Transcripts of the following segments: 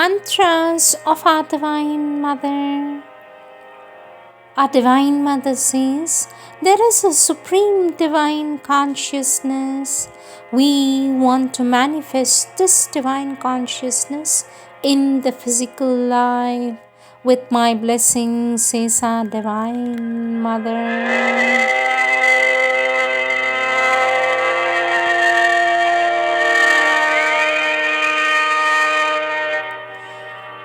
Mantras of our Divine Mother. Our Divine Mother says, there is a supreme divine consciousness. We want to manifest this divine consciousness in the physical life. With my blessing, says our Divine Mother.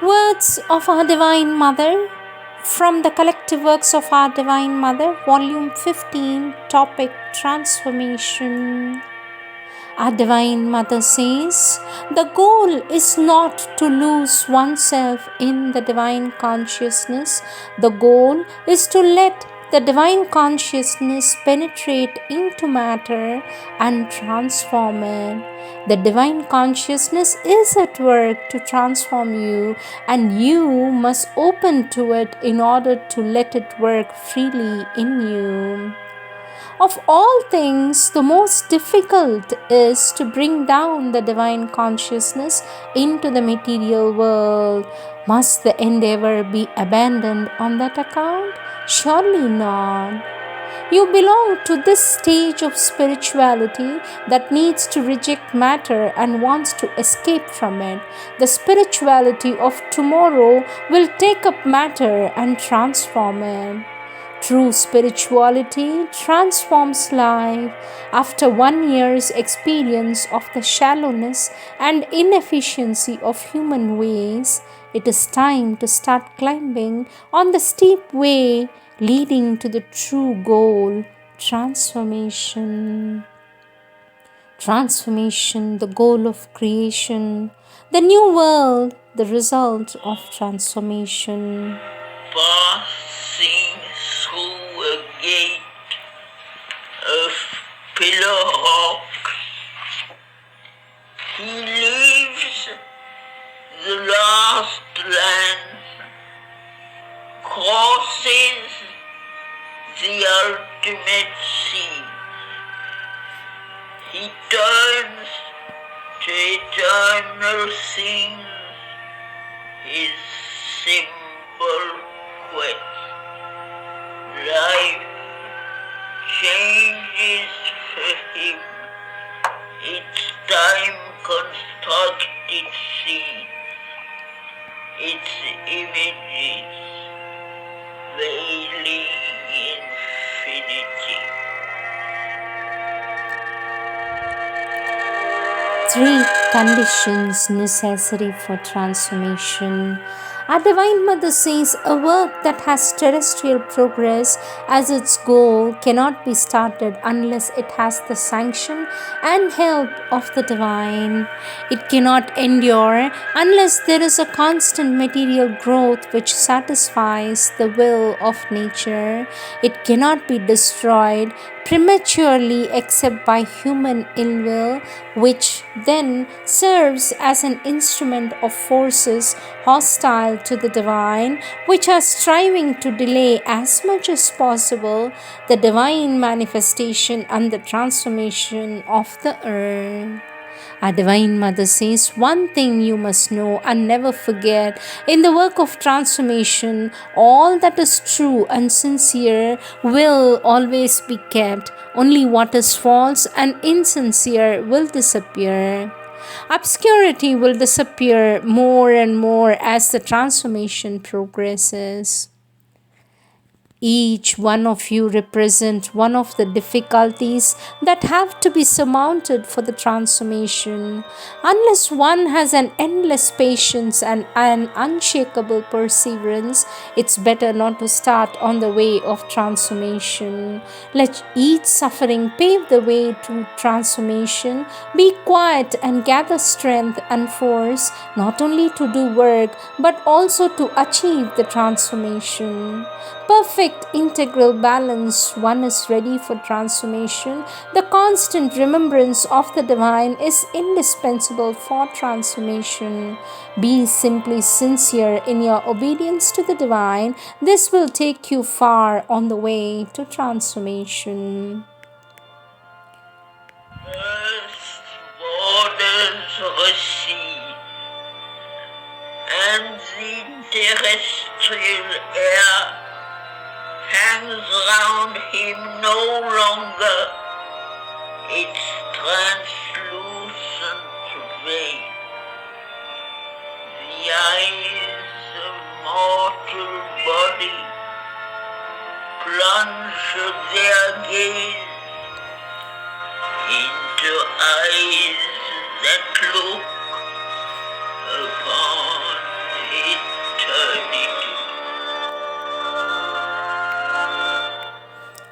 Words of our Divine Mother from the collective works of our Divine Mother, Volume 15, Topic Transformation. Our Divine Mother says, the goal is not to lose oneself in the divine consciousness. The goal is to let the divine consciousness penetrate into matter and transform it. The divine consciousness is at work to transform you, and you must open to it in order to let it work freely in you. Of all things, the most difficult is to bring down the divine consciousness into the material world. Must the endeavor be abandoned on that account? Surely not. You belong to this stage of spirituality that needs to reject matter and wants to escape from it. The spirituality of tomorrow will take up matter and transform it. True spirituality transforms life. After 1 year's experience of the shallowness and inefficiency of human ways, it is time to start climbing on the steep way leading to the true goal, transformation. Transformation, the goal of creation, the new world, the result of transformation. Passing through a gate of pillar rock, he leaves the last land, crosses the ultimate sea. He turns to eternal things, his simple quest. Life changes for him. Its time constructed scene, its images veiling infinity. 3 conditions necessary for transformation. Our Divine Mother says a work that has terrestrial progress as its goal cannot be started unless it has the sanction and help of the Divine. It cannot endure unless there is a constant material growth which satisfies the will of nature. It cannot be destroyed prematurely except by human ill will, which then serves as an instrument of forces hostile to the divine, which are striving to delay as much as possible the divine manifestation and the transformation of the earth. Our Divine Mother says, one thing you must know and never forget: in the work of transformation, all that is true and sincere will always be kept. Only what is false and insincere will disappear. Obscurity will disappear more and more as the transformation progresses. Each one of you represent one of the difficulties that have to be surmounted for the transformation. Unless one has an endless patience and an unshakable perseverance, it's better not to start on the way of transformation. Let each suffering pave the way to transformation. Be quiet and gather strength and force, not only to do work, but also to achieve the transformation. Perfect integral balance, one is ready for transformation. The constant remembrance of the divine is indispensable for transformation. Be simply sincere in your obedience to the divine. This will take you far on the way to transformation. Earth's borders recede, terrestrial air hangs round him no longer its translucent veil. The eyes of mortal body plunge their gaze into eyes that look upon eternity.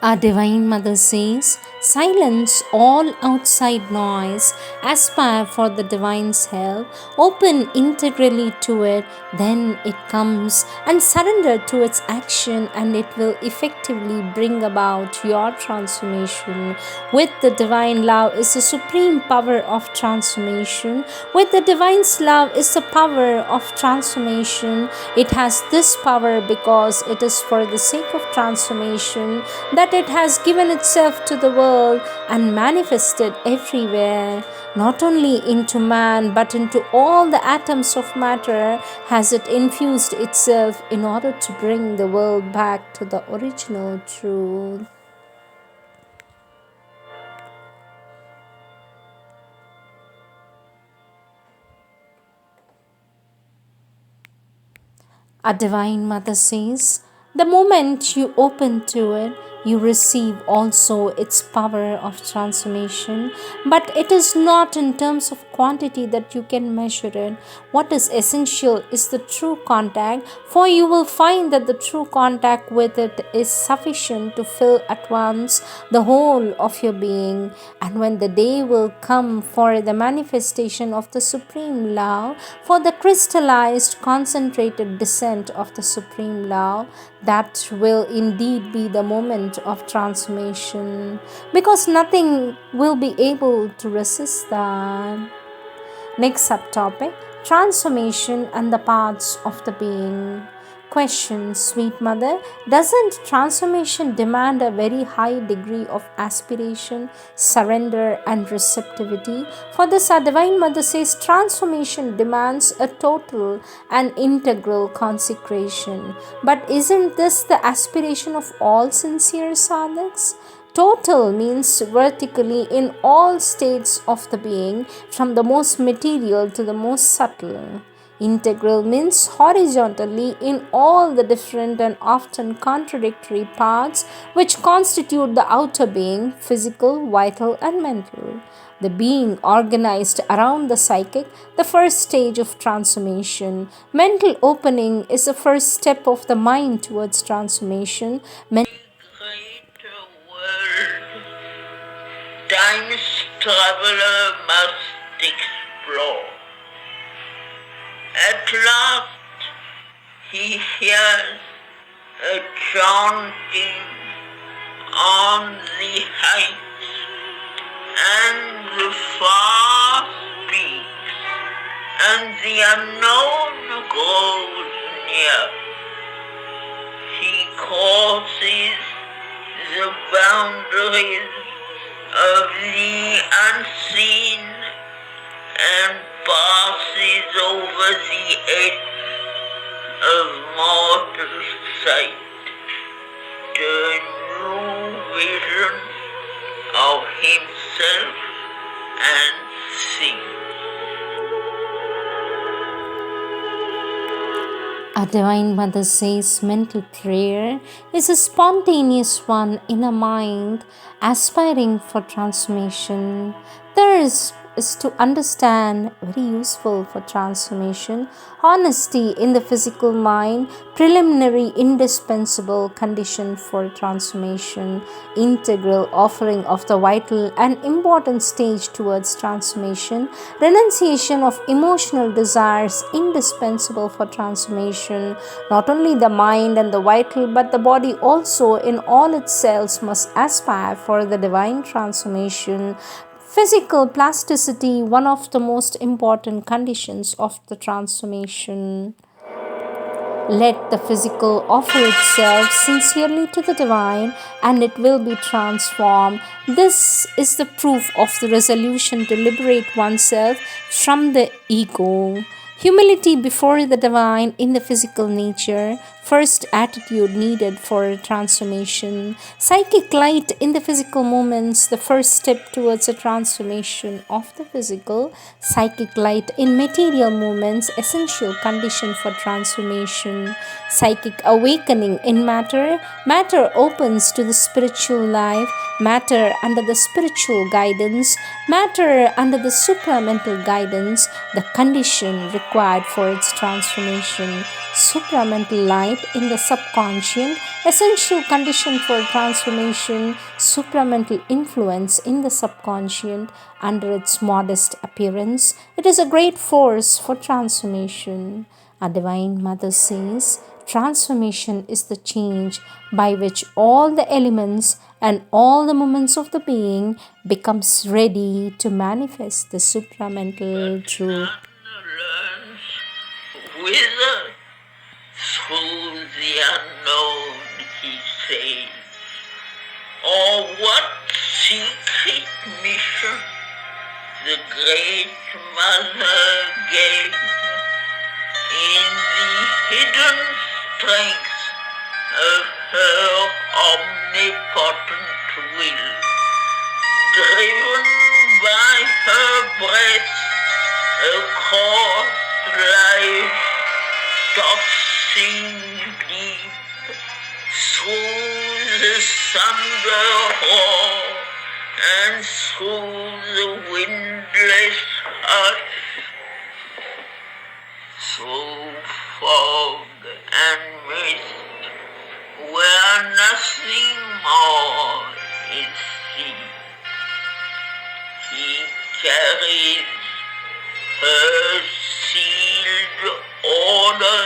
Our Divine Mother says, silence all outside noise, aspire for the Divine's help, open integrally to it, then it comes, and surrender to its action, and it will effectively bring about your transformation. With the Divine love is the supreme power of transformation. With the Divine's love is the power of transformation. It has this power because it is for the sake of transformation that it has given itself to the world and manifested everywhere. Not only into man but into all the atoms of matter has it infused itself in order to bring the world back to the original truth. Our Divine Mother says, the moment you open to it, you receive also its power of transformation, but it is not in terms of quantity that you can measure it. What is essential is the true contact, for you will find that the true contact with it is sufficient to fill at once the whole of your being. And when the day will come for the manifestation of the supreme love, for the crystallized, concentrated descent of the supreme love, that will indeed be the moment of transformation, because nothing will be able to resist that. Next subtopic, transformation and the parts of the being. Question, sweet mother, doesn't transformation demand a very high degree of aspiration, surrender, and receptivity? For this, our Divine Mother says transformation demands a total and integral consecration. But isn't this the aspiration of all sincere sadhaks? Total means vertically in all states of the being, from the most material to the most subtle. Integral means horizontally in all the different and often contradictory parts which constitute the outer being, physical, vital, and mental. The being organized around the psychic, the first stage of transformation. Mental opening is the first step of the mind towards transformation. Greater world, time's traveler must explore. At last he hears a chanting on the heights, and the far speaks, and the unknown grows near. He crosses the boundaries of the unseen and passes over the edge of mortal sight to a new vision of himself and things. Our Divine Mother says mental prayer is a spontaneous one in a mind aspiring for transformation. Thirst is to understand, very useful for transformation. Honesty in the physical mind, preliminary indispensable condition for transformation. Integral offering of the vital and important stage towards transformation. Renunciation of emotional desires indispensable for transformation. Not only the mind and the vital but the body also in all its cells must aspire for the divine transformation. Physical plasticity, one of the most important conditions of the transformation. Let the physical offer itself sincerely to the divine and it will be transformed. This is the proof of the resolution to liberate oneself from the ego. Humility before the divine in the physical nature, first attitude needed for transformation. Psychic light in the physical moments, the first step towards a transformation of the physical. Psychic light in material moments, essential condition for transformation. Psychic awakening in matter, matter opens to the spiritual life, matter under the spiritual guidance, matter under the supramental guidance, the condition required for its transformation. Supramental light in the subconscious, essential condition for transformation. Supramental influence in the subconscious under its modest appearance. It is a great force for transformation. Our Divine Mother says, transformation is the change by which all the elements and all the moments of the being becomes ready to manifest the supramental truth. Learns to wither through the unknown, he says. Or what secret mission the great Mother gave in the hidden strength of her omnipotent will, driven by her breath across life's tossing deep, through the thunder roar and through the windless hush, through fog and mist, where nothing more is seen. He carries her sealed order